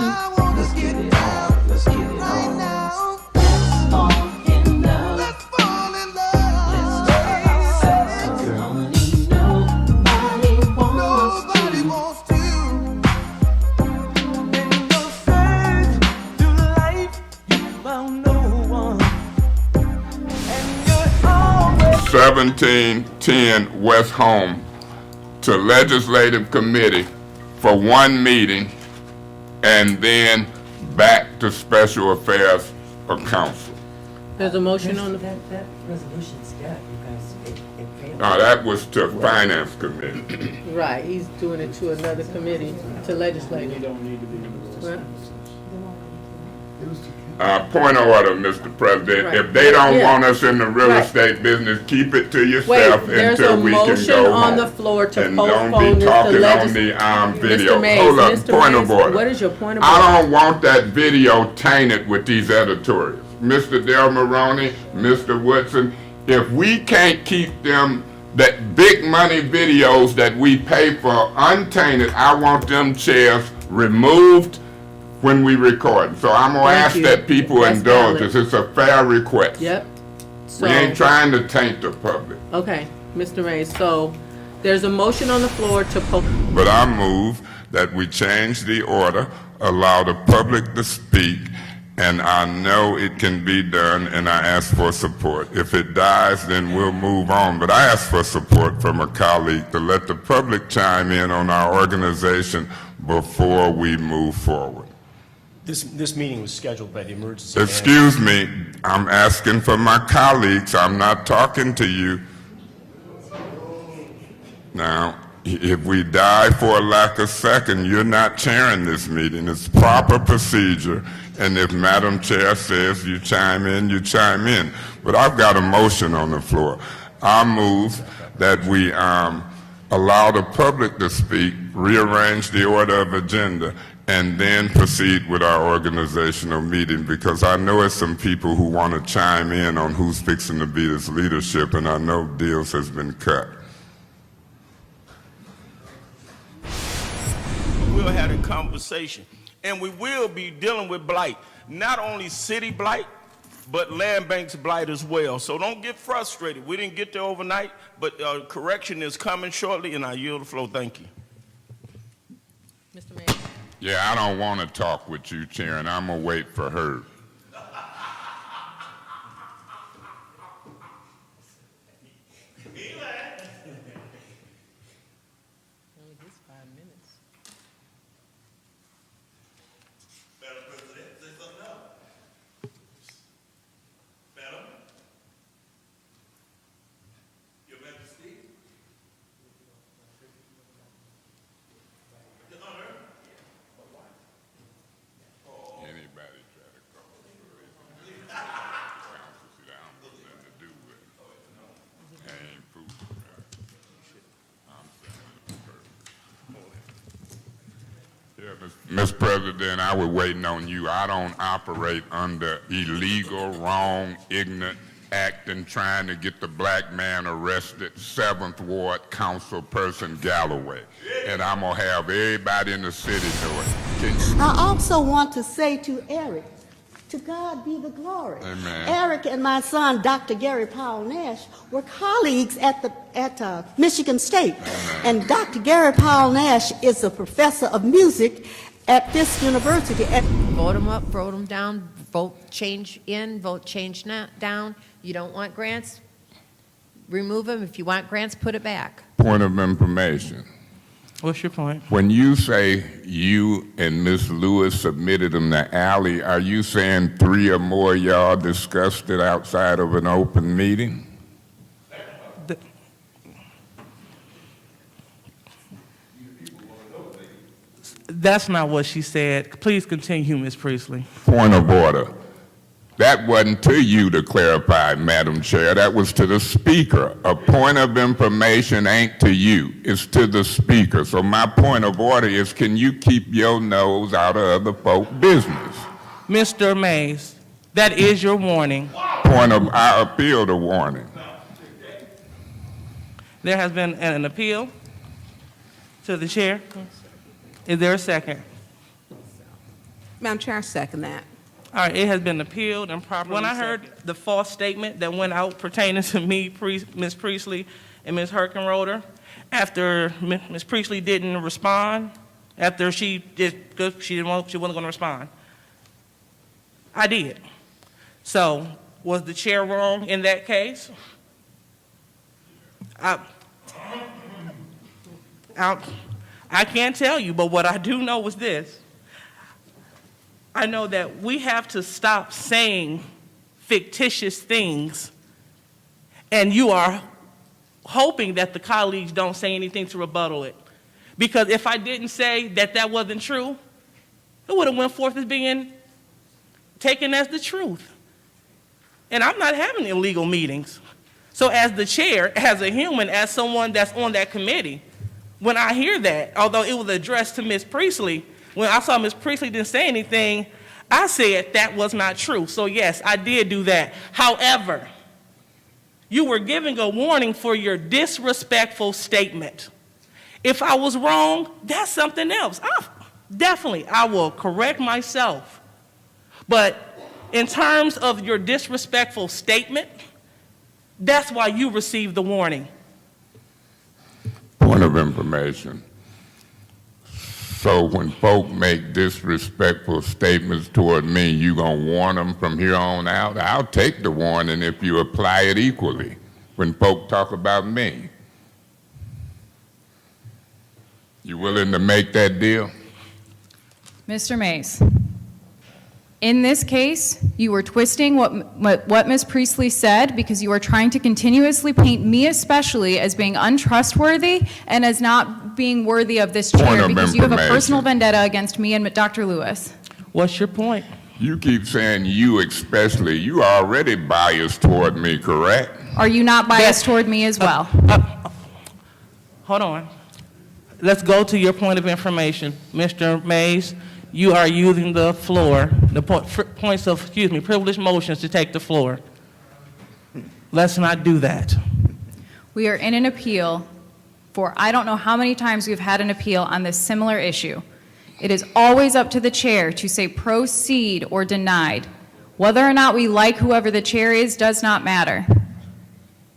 I wanna get down. Let's get it Right on. now. Let's fall in love. Let's fall in love. Let's talk about sex. Honey, nobody wants Nobody to. wants to. In your search through life, you found no one. And you're always 1710 West Home to Legislative Committee for one meeting and then back to Special Affairs of Council. There's a motion on the, That resolution's dead because it failed. Now, that was to Finance Committee. right, he's doing it to another committee, to legislative. Right? Point of order, Mr. President. Right. If they don't Yeah. want us in the real Right. estate business, keep it to Wait, yourself there's until a we can motion go on home. the floor to And postpone don't be this to talking on legis- the video. Mr. Mays, Hold up, Mr. point of Mays, order. what is your point of order? I don't want that video tainted with these editorials. Mr. Del Maroney, Mr. Woodson, if we can't keep them, that big money videos that we pay for untainted, I want them chairs removed when we record. So I'm gonna Thank ask you. that people That's indulge valid. us. It's a fair request. Yep. So, We ain't trying to taint the public. okay, Mr. Mays, so there's a motion on the floor to But I move that we change the order, allow the public to speak, and I know it can be done, and I ask for support. If it dies, then we'll move on. But I ask for support from a colleague to let the public chime in on our organization before we move forward. This meeting was scheduled by the emergency manager. Excuse me, I'm asking for my colleagues. I'm not talking to you. Now, if we die for a lack of second, you're not chairing this meeting. It's proper procedure. And if Madam Chair says you chime in, you chime in. But I've got a motion on the floor. I move that we allow the public to speak, rearrange the order of agenda, and then proceed with our organizational meeting, because I know there's some people who want to chime in on who's fixing to be this leadership, and I know deals has been cut. We'll have a conversation, and we will be dealing with blight, not only city blight, but land banks blight as well. So don't get frustrated. We didn't get there overnight, but correction is coming shortly, and I yield the floor. Thank you. Mr. Mays. Yeah, I don't want to talk with you, Chair, and I'm going to wait for her. Only gets 5 minutes. Madam President, say something else. Madam? Your Majesty? Your Honor? Anybody try to call council, see, that don't have nothing to do with it. I ain't fooling around. I'm saying it perfect. Yeah, Mr. President, I was waiting on you. I don't operate under illegal, wrong, ignorant acting, trying to get the black man arrested, 7th Ward Councilperson Galloway. And I'm going to have everybody in the city know it. I also want to say to Eric, to God be the glory. Amen. Eric and my son, Dr. Gary Powell Nash, were colleagues at Michigan State. And Dr. Gary Powell Nash is a professor of music at this university. Vote them up, vote them down, vote change in, vote change down. You don't want grants, remove them. If you want grants, put it back. Point of information. What's your point? When you say you and Ms. Lewis submitted them to Ally, are you saying 3 or more y'all discussed it outside of an open meeting? That's not what she said. Please continue, Ms. Priestley. Point of order. That wasn't to you to clarify, Madam Chair. That was to the Speaker. A point of information ain't to you. It's to the Speaker. So my point of order is, can you keep your nose out of other folk business? Mr. Mays, that is your warning. I appeal the warning. There has been an appeal to the chair. Is there a second? Madam Chair, I second that. All right, it has been appealed and properly. When I heard the false statement that went out pertaining to me, Ms. Priestley, and Ms. Herkenroder, after Ms. Priestley didn't respond, after she wasn't going to respond, I did. So, was the chair wrong in that case? I can't tell you, but what I do know is this. I know that we have to stop saying fictitious things, and you are hoping that the colleagues don't say anything to rebuttal it. Because if I didn't say that that wasn't true, it would have went forth as being taken as the truth. And I'm not having illegal meetings. So as the chair, as a human, as someone that's on that committee, when I hear that, although it was addressed to Ms. Priestley, when I saw Ms. Priestley didn't say anything, I said that was not true. So yes, I did do that. However, you were giving a warning for your disrespectful statement. If I was wrong, that's something else. Definitely, I will correct myself. But in terms of your disrespectful statement, that's why you received the warning. Point of information. So when folk make disrespectful statements toward me, you gonna warn them from here on out? I'll take the warning if you apply it equally when folk talk about me. You willing to make that deal? Mr. Mays, in this case, you were twisting what Ms. Priestley said because you are trying to continuously paint me especially as being untrustworthy and as not being worthy of this chair because you have a personal vendetta against me and Dr. Lewis. What's your point? You keep saying you especially. You are already biased toward me, correct? Are you not biased toward me as well? Hold on. Let's go to your point of information. Mr. Mays, you are using the floor, the points of, privileged motions to take the floor. Let's not do that. We are in an appeal for I don't know how many times we've had an appeal on this similar issue. It is always up to the chair to say proceed or denied. Whether or not we like whoever the chair is does not matter.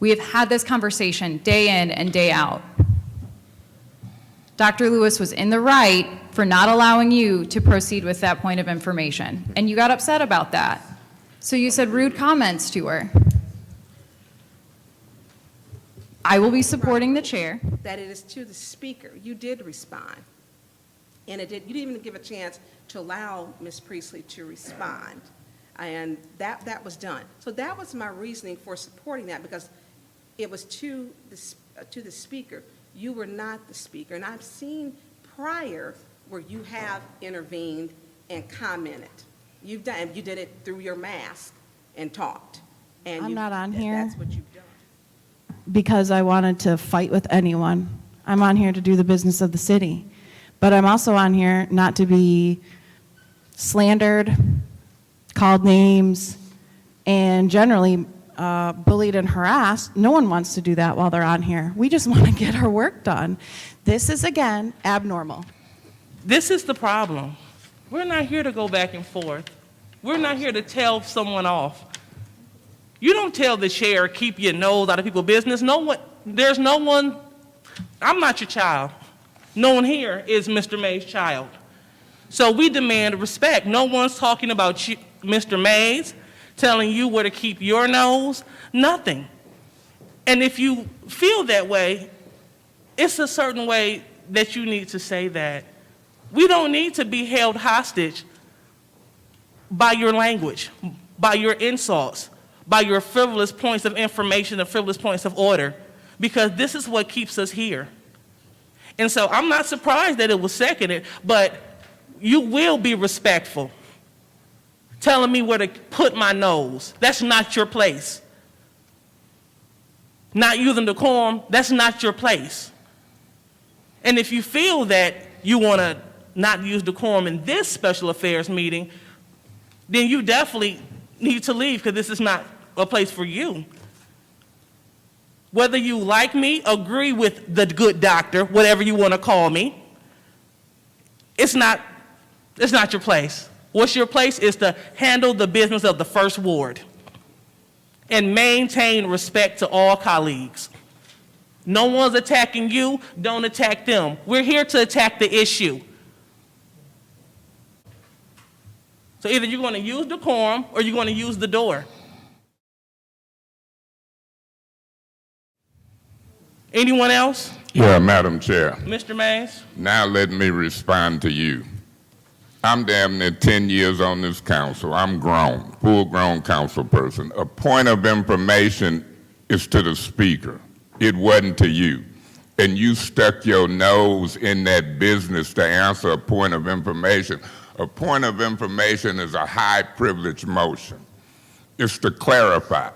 We have had this conversation day in and day out. Dr. Lewis was in the right for not allowing you to proceed with that point of information, and you got upset about that. So you said rude comments to her. I will be supporting the chair. That it is to the speaker. You did respond. And you didn't even give a chance to allow Ms. Priestley to respond. And that was done. So that was my reasoning for supporting that, because it was to the speaker. You were not the speaker. And I've seen prior where you have intervened and commented. You did it through your mask and talked. And I'm not on here that's what you've done. because I wanted to fight with anyone. I'm on here to do the business of the city. But I'm also on here not to be slandered, called names, and generally bullied and harassed. No one wants to do that while they're on here. We just want to get our work done. This is, again, abnormal. This is the problem. We're not here to go back and forth. We're not here to tell someone off. You don't tell the chair, keep your nose out of people's business. There's no one, I'm not your child. No one here is Mr. Mays' child. So we demand respect. No one's talking about you, Mr. Mays, telling you where to keep your nose, nothing. And if you feel that way, it's a certain way that you need to say that. We don't need to be held hostage by your language, by your insults, by your frivolous points of information and frivolous points of order, because this is what keeps us here. And so I'm not surprised that it was seconded, but you will be respectful. Telling me where to put my nose, that's not your place. Not using decorum, that's not your place. And if you feel that you want to not use decorum in this special affairs meeting, then you definitely need to leave, because this is not a place for you. Whether you like me, agree with the good doctor, whatever you want to call me, it's not your place. What's your place is to handle the business of the First Ward and maintain respect to all colleagues. No one's attacking you, don't attack them. We're here to attack the issue. So either you're going to use decorum or you're going to use the door. Anyone else? Yeah, Madam Chair. Mr. Mays? Now let me respond to you. I'm damn near 10 years on this council. I'm grown, full-grown council person. A point of information is to the speaker. It wasn't to you. And you stuck your nose in that business to answer a point of information. A point of information is a high privilege motion. It's to clarify.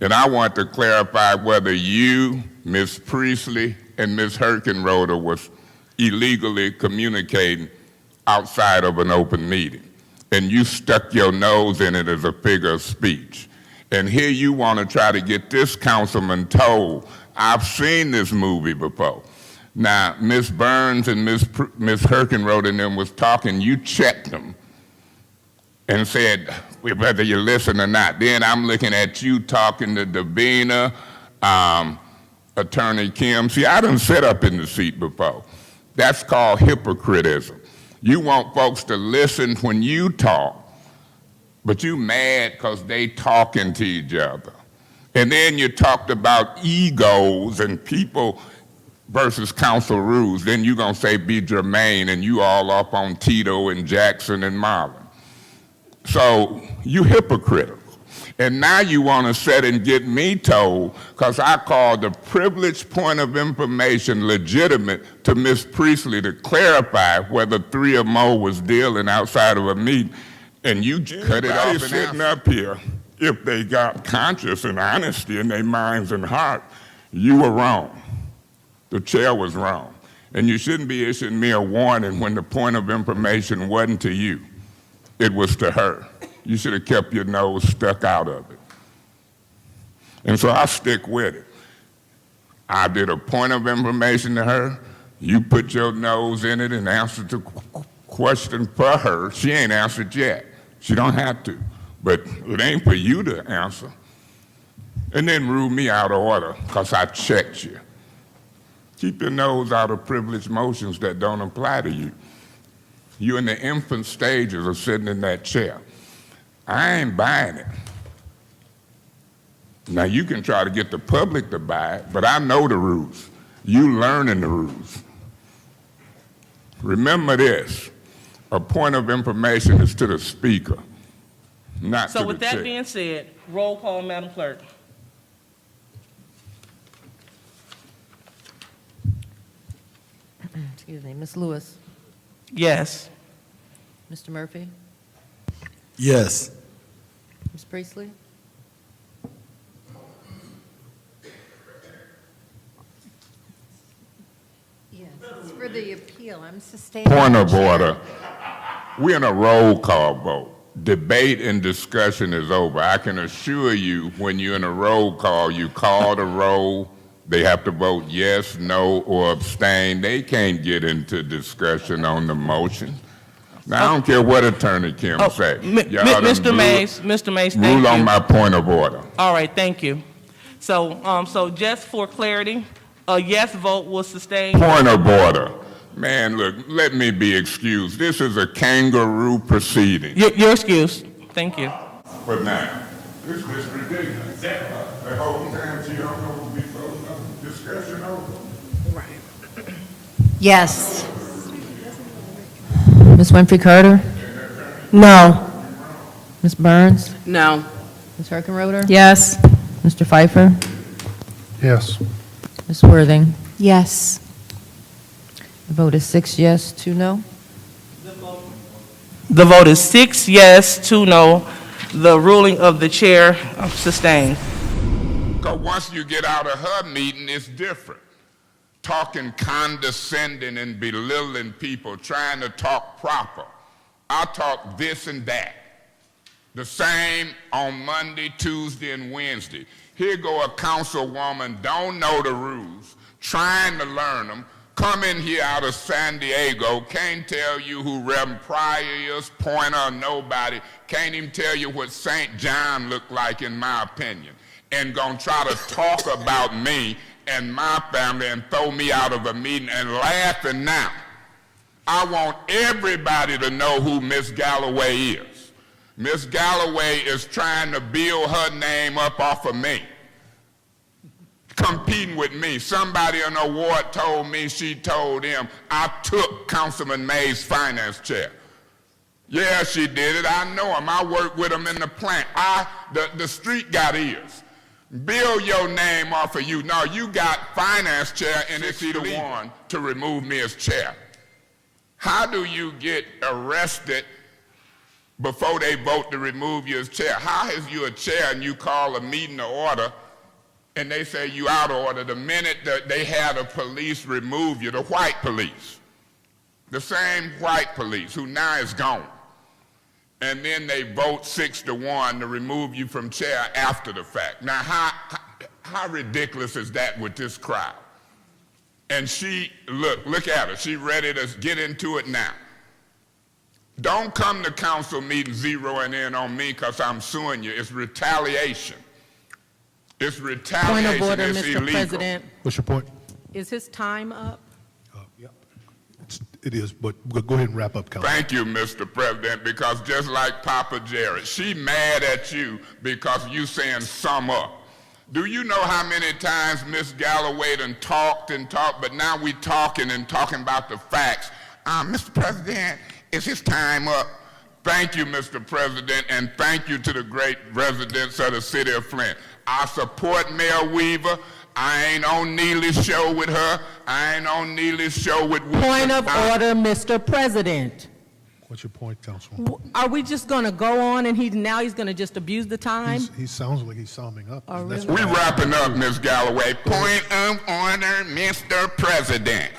And I want to clarify whether you, Ms. Priestley, and Ms. Herkenroder was illegally communicating outside of an open meeting. And you stuck your nose in it as a figure of speech. And here you want to try to get this councilman told, I've seen this movie before. Now, Ms. Burns and Ms. Herkenroder and them was talking, you checked them and said, whether you listen or not. Then I'm looking at you talking to Davina, Attorney Kim. See, I done sit up in the seat before. That's called hypocritism. You want folks to listen when you talk, but you mad because they talking to each other. And then you talked about egos and people versus council rules. Then you're going to say be germane and you all up on Tito and Jackson and Marlon. So you hypocritical. And now you want to sit and get me told, because I called the privileged point of information legitimate to Ms. Priestley to clarify whether 3 or more was dealing outside of a meeting, and you cut it off. Sitting up here, if they got conscience and honesty in their minds and heart, you were wrong. The chair was wrong. And you shouldn't be issuing me a warning when the point of information wasn't to you. It was to her. You should have kept your nose stuck out of it. And so I stick with it. I did a point of information to her. You put your nose in it and answered the question for her. She ain't answered yet. She don't have to. But it ain't for you to answer. And then rule me out of order because I checked you. Keep your nose out of privileged motions that don't apply to you. You're in the infant stages of sitting in that chair. I ain't buying it. Now, you can try to get the public to buy it, but I know the rules. You learning the rules. Remember this, a point of information is to the speaker, not to the chair. So with that being said, roll call, Madam Clerk. Excuse me, Ms. Lewis, Yes. Mr. Murphy, Yes. Ms. Priestley? Yes, it's for the appeal. I'm sustaining. Point of order. We're in a roll call vote. Debate and discussion is over. I can assure you, when you're in a roll call, you call the roll. They have to vote yes, no, or abstain. They can't get into discussion on the motion. Now, I don't care what Attorney Kim say. Mr. Mays, thank you. Rule on my point of order. All right, thank you. So just for clarity, a yes vote will sustain. Point of order. Man, look, let me be excused. This is a kangaroo proceeding. Your excuse. Thank you. But now, this is ridiculous. The whole time she don't know what we voting on, discussion over. Right. Yes. Ms. Winfrey Carter? No. Ms. Burns? No. Ms. Herkenroder? Yes. Mr. Pfeiffer? Yes. Ms. Worthing? Yes. The vote is 6 yes, 2 no. The vote is 6 yes, 2 no. The ruling of the chair sustained. Because once you get out of her meeting, it's different. Talking condescending and belittling people, trying to talk proper. I talk this and that. The same on Monday, Tuesday, and Wednesday. Here go a councilwoman, don't know the rules, trying to learn them, come in here out of San Diego, can't tell you who Reverend Pryor is, Pointer, or nobody, can't even tell you what St. John looked like, in my opinion, and gonna try to talk about me and my family and throw me out of a meeting and laughing now. I want everybody to know who Miss Galloway is. Miss Galloway is trying to build her name up off of me, competing with me. Somebody in the ward told me, she told him, I took Councilman May's finance chair. Yeah, she did it. I know him. I worked with him in the plant. The street got ears. Build your name off of you. No, you got finance chair, and it's the one to remove me as chair. How do you get arrested before they vote to remove you as chair? How is you a chair and you call a meeting to order and they say you out of order the minute that they had the police remove you, the white police, the same white police who now is gone, and then they vote 6-1 to remove you from chair after the fact? Now, how ridiculous is that with this crowd? And she, look at her, she ready to get into it now. Don't come to council meeting zeroing in on me because I'm suing you. It's retaliation. It's retaliation. Point of order, it's Mr. illegal. President. What's your point? Is his time up? Yeah. It is, but go ahead and wrap up, Councilman. Thank you, Mr. President, because just like Papa Jared, she mad at you because you saying sum up. Do you know how many times Miss Galloway done talked and talked, but now we talking about the facts? Mr. President, is his time up? Thank you, Mr. President, and thank you to the great residents of the city of Flint. I support Mayor Weaver. I ain't on Neely's show with her. I ain't on Neely's show with... Point of order, Mr. President. What's your point, Councilman? Are we just going to go on and he's going to just abuse the time? He sounds like he's summing up. Oh, That's really? We wrapping up, Ms. Galloway. Point of order, Mr. President.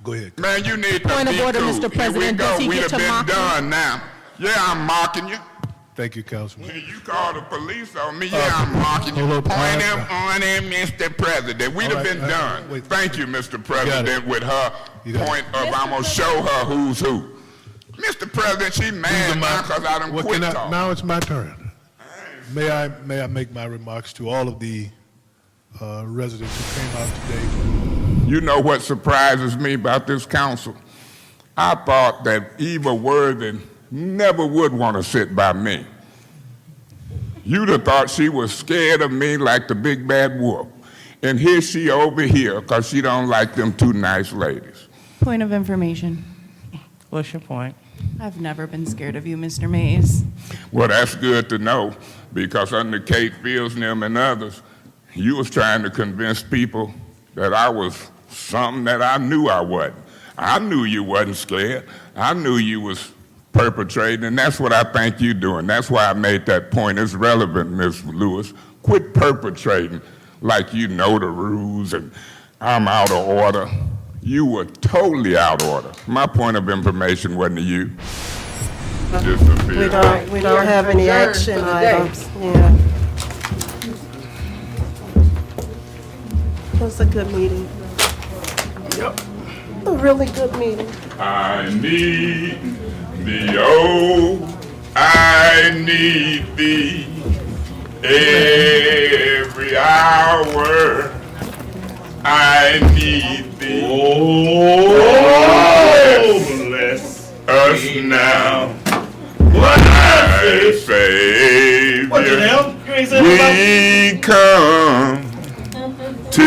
Go ahead. Man, you need to Point of be order, cool. Mr. President. Here Does we he go. get We'd to have been mock done now. Yeah, I'm mocking you. Thank you, Councilman. You call the police on me. Yeah, I'm mocking you. hold up. Point of order, Mr. President. We'd have been done. wait. Thank you, Mr. President, with her You got point of I'm going to show her who's who. Mr. President, she mad now because I done quit talking. Now it's my turn. May I make my remarks to all of the residents who came out today? You know what surprises me about this council? I thought that Eva Worthing never would want to sit by me. You'd have thought she was scared of me like the big bad wolf. And here she over here because she don't like them two nice ladies. Point of information. What's your point? I've never been scared of you, Mr. Mays. Well, that's good to know, because under Kate Fields and them and others, you was trying to convince people that I was something that I knew I wasn't. I knew you wasn't scared. I knew you was perpetrating, and that's what I think you're doing. That's why I made that point. It's relevant, Ms. Lewis. Quit perpetrating like you know the rules and I'm out of order. You were totally out of order. My point of information wasn't to you. Just a few. We don't have any action items. Yeah. It was a good meeting. Yep. A really good meeting. I need thee, oh, I need thee every hour. I need thee. Oh, bless us now, my Savior. What the hell? You ain't saying We come to